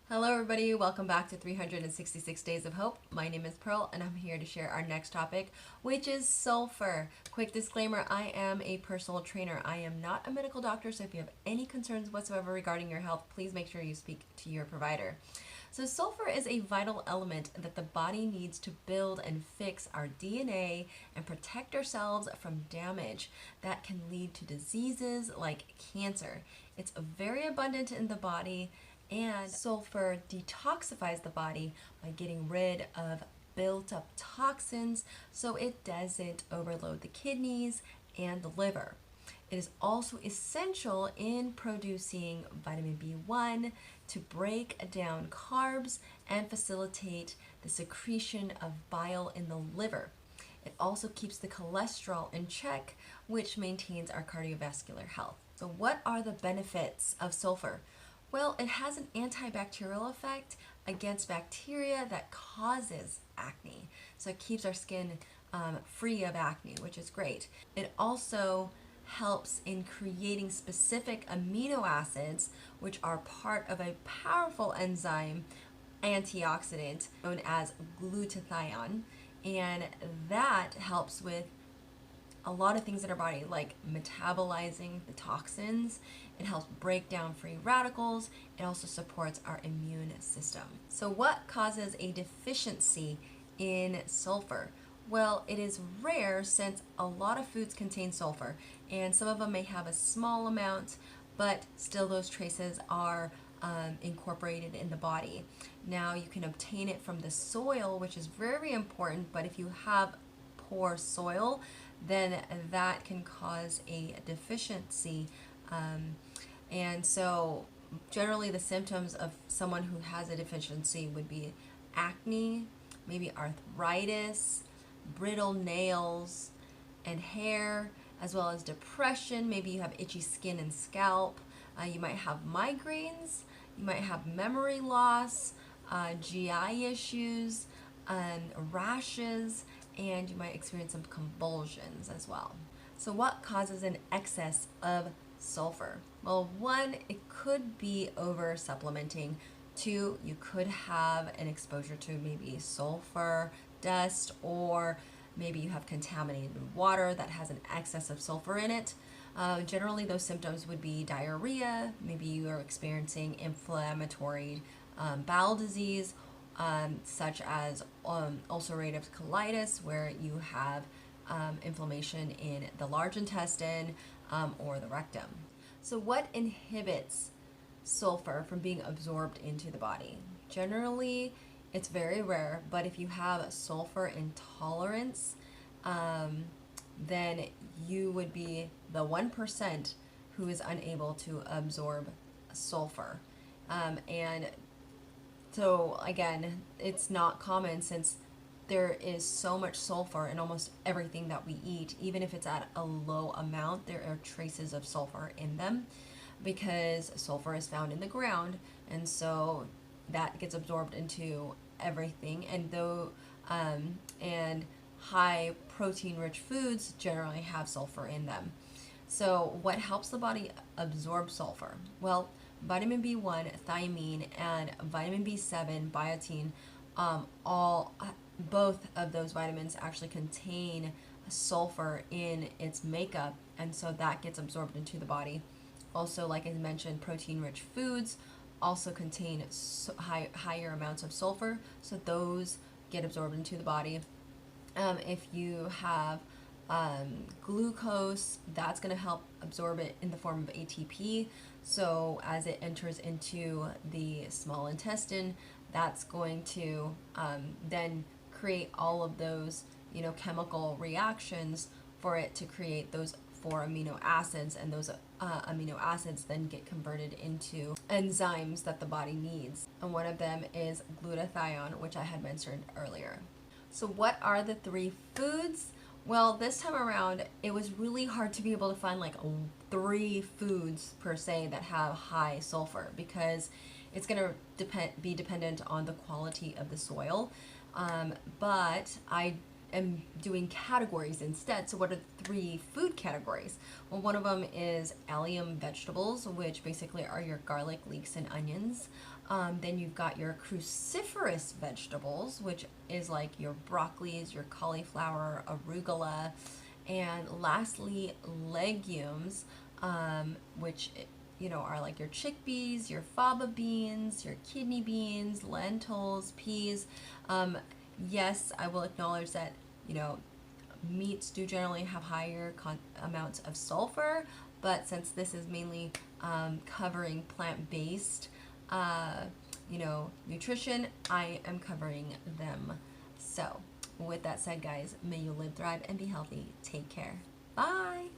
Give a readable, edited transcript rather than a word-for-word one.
Hello everybody, welcome back to 366 Days of Hope. My name is Pearl and I'm here to share our next topic, which is sulfur. Quick disclaimer, I am a personal trainer. I am not a medical doctor, so if you have any concerns whatsoever regarding your health, please make sure you speak to your provider. So sulfur is a vital element that the body needs to build and fix our DNA and protect ourselves from damage that can lead to diseases like cancer. It's very abundant in the body, and sulfur detoxifies the body by getting rid of built up toxins so it doesn't overload the kidneys and the liver. It is also essential in producing vitamin B1 to break down carbs and facilitate the secretion of bile in the liver. It also keeps the cholesterol in check, which maintains our cardiovascular health. So what are the benefits of sulfur? Well, it has an antibacterial effect against bacteria that causes acne. So it keeps our skin free of acne, which is great. It also helps in creating specific amino acids, which are part of a powerful enzyme antioxidant known as glutathione. And that helps with a lot of things in our body, like metabolizing the toxins. It helps break down free radicals. It also supports our immune system. So what causes a deficiency in sulfur? Well, it is rare since a lot of foods contain sulfur, and some of them may have a small amount, but still those traces are incorporated in the body. Now you can obtain it from the soil, which is very important, but if you have poor soil, then that can cause a deficiency. And so generally the symptoms of someone who has a deficiency would be acne, maybe arthritis, brittle nails and hair, as well as depression. Maybe you have itchy skin and scalp. You might have migraines. You might have memory loss, GI issues, rashes, and you might experience some convulsions as well. So what causes an excess of sulfur? Well, one, it could be over supplementing. Two, you could have an exposure to maybe sulfur dust, or maybe you have contaminated water that has an excess of sulfur in it. Generally, those symptoms would be diarrhea. Maybe you are experiencing inflammatory bowel disease, such as ulcerative colitis, where you have inflammation in the large intestine or the rectum. So what inhibits sulfur from being absorbed into the body? Generally, it's very rare, but if you have sulfur intolerance, then you would be the 1% who is unable to absorb sulfur. And so again, it's not common since there is so much sulfur in almost everything that we eat. Even if it's at a low amount, there are traces of sulfur in them because sulfur is found in the ground, and so that gets absorbed into everything. And high protein rich foods generally have sulfur in them. So what helps the body absorb sulfur? Well, vitamin B1, thiamine, and vitamin B7, biotin, both of those vitamins actually contain sulfur in its makeup, and so that gets absorbed into the body. Also, like I mentioned, protein-rich foods also contain higher amounts of sulfur, so those get absorbed into the body. If you have glucose, that's going to help absorb it in the form of ATP. So as it enters into the small intestine, that's going to then create all of those, chemical reactions for it to create those 4 amino acids, and those amino acids then get converted into enzymes that the body needs. And one of them is glutathione, which I had mentioned earlier. So what are the 3 foods? Well, this time around, it was really hard to be able to find like 3 foods per se that have high sulfur, because it's going to be dependent on the quality of the soil. But I am doing categories instead. So what are the 3 food categories? Well, one of them is allium vegetables, which basically are your garlic, leeks, and onions. Then you've got your cruciferous vegetables, which is like your broccolis, your cauliflower, arugula, and lastly, legumes, which are like your chickpeas, your faba beans, your kidney beans, lentils, peas. Yes, I will acknowledge that meats do generally have higher amounts of sulfur, but since this is mainly covering plant-based, nutrition, I am covering them. So, with that said, guys, may you live, thrive, and be healthy. Take care. Bye.